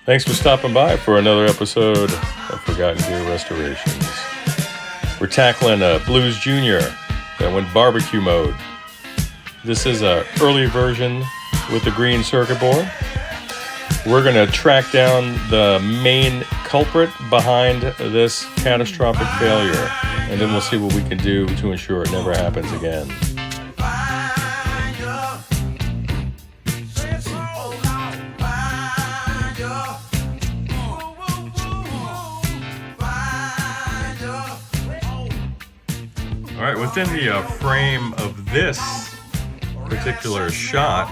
Thanks for stopping by for another episode of Forgotten Gear Restorations. We're tackling a Blues Junior that went barbecue mode. This is an early version with the green circuit board. We're going to track down the main culprit behind this catastrophic failure, and then we'll see what we can do to ensure it never happens again. All right, within the frame of this particular shot,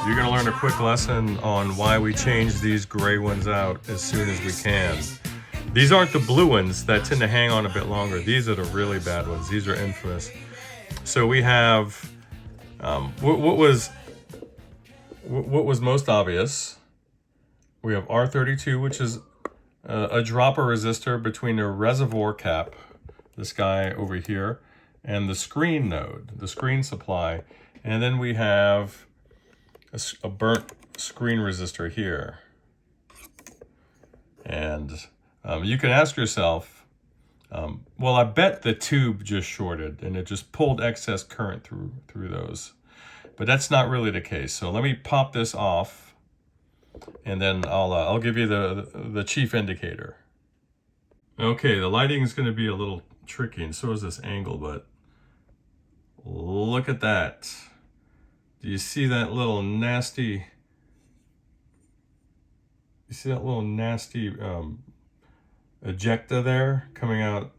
you're going to learn a quick lesson on why we change these gray ones out as soon as we can. These aren't the blue ones that tend to hang on a bit longer. These are the really bad ones. These are infamous. So we have what was most obvious. We have R32, which is a dropper resistor between the reservoir cap, this guy over here, and the screen node, the screen supply. And then we have a burnt screen resistor here. And you can ask yourself, well, I bet the tube just shorted and it just pulled excess current through those. But that's not really the case. So let me pop this off, and then I'll give you the chief indicator. Okay, the lighting is going to be a little tricky, and so is this angle, but look at that. Do you see that little nasty, ejecta there coming out,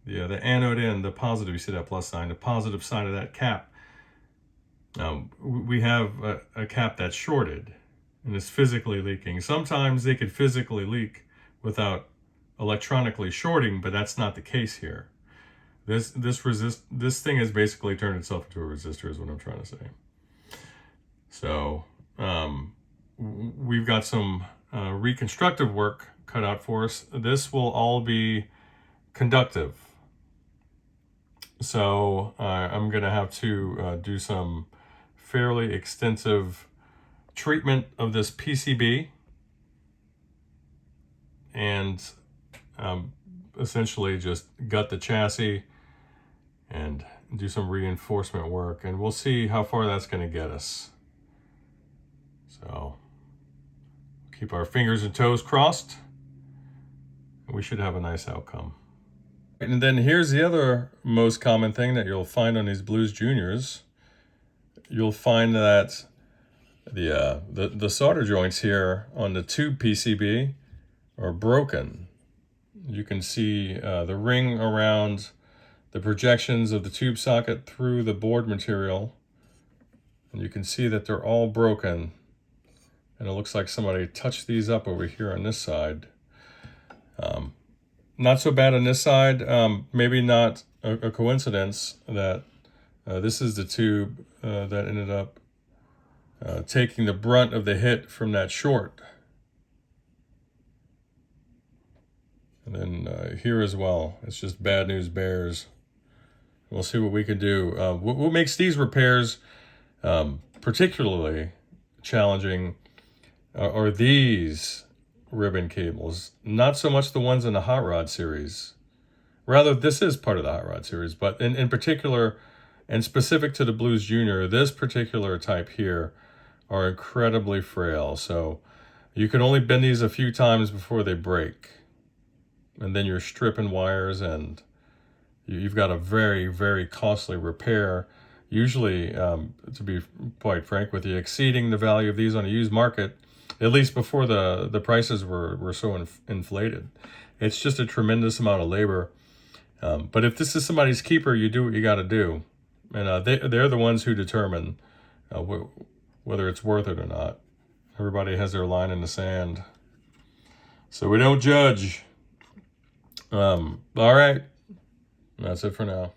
the anode end, the positive, you see that plus sign, the positive side of that cap. We have a cap that's shorted and is physically leaking. Sometimes they could physically leak without electronically shorting, but that's not the case here. This thing has basically turned itself into a resistor, is what I'm trying to say. So we've got some reconstructive work cut out for us. This will all be conductive. So I'm going to have to do some fairly extensive treatment of this PCB and essentially just gut the chassis and do some reinforcement work, and we'll see how far that's going to get us. So keep our fingers and toes crossed, and we should have a nice outcome. And then here's the other most common thing that you'll find on these Blues Juniors. You'll find that the solder joints here on the tube PCB are broken. You can see the ring around the projections of the tube socket through the board material, and you can see that they're all broken, and it looks like somebody touched these up over here on this side. Not so bad on this side. Maybe not a coincidence that this is the tube that ended up taking the brunt of the hit from that short. And then here as well, it's just bad news bears. We'll see what we can do. What makes these repairs particularly challenging are these ribbon cables. Not so much the ones in the Hot Rod series. Rather, this is part of the Hot Rod series, but in particular, and specific to the Blues Junior, this particular type here are incredibly frail. So you can only bend these a few times before they break. And then you're stripping wires, and you've got a very, very costly repair. Usually, to be quite frank with you, exceeding the value of these on a used market, at least before the prices were so inflated. It's just a tremendous amount of labor. But if this is somebody's keeper, you do what you got to do. And they're the ones who determine whether it's worth it or not. Everybody has their line in the sand. So we don't judge. All right. That's it for now.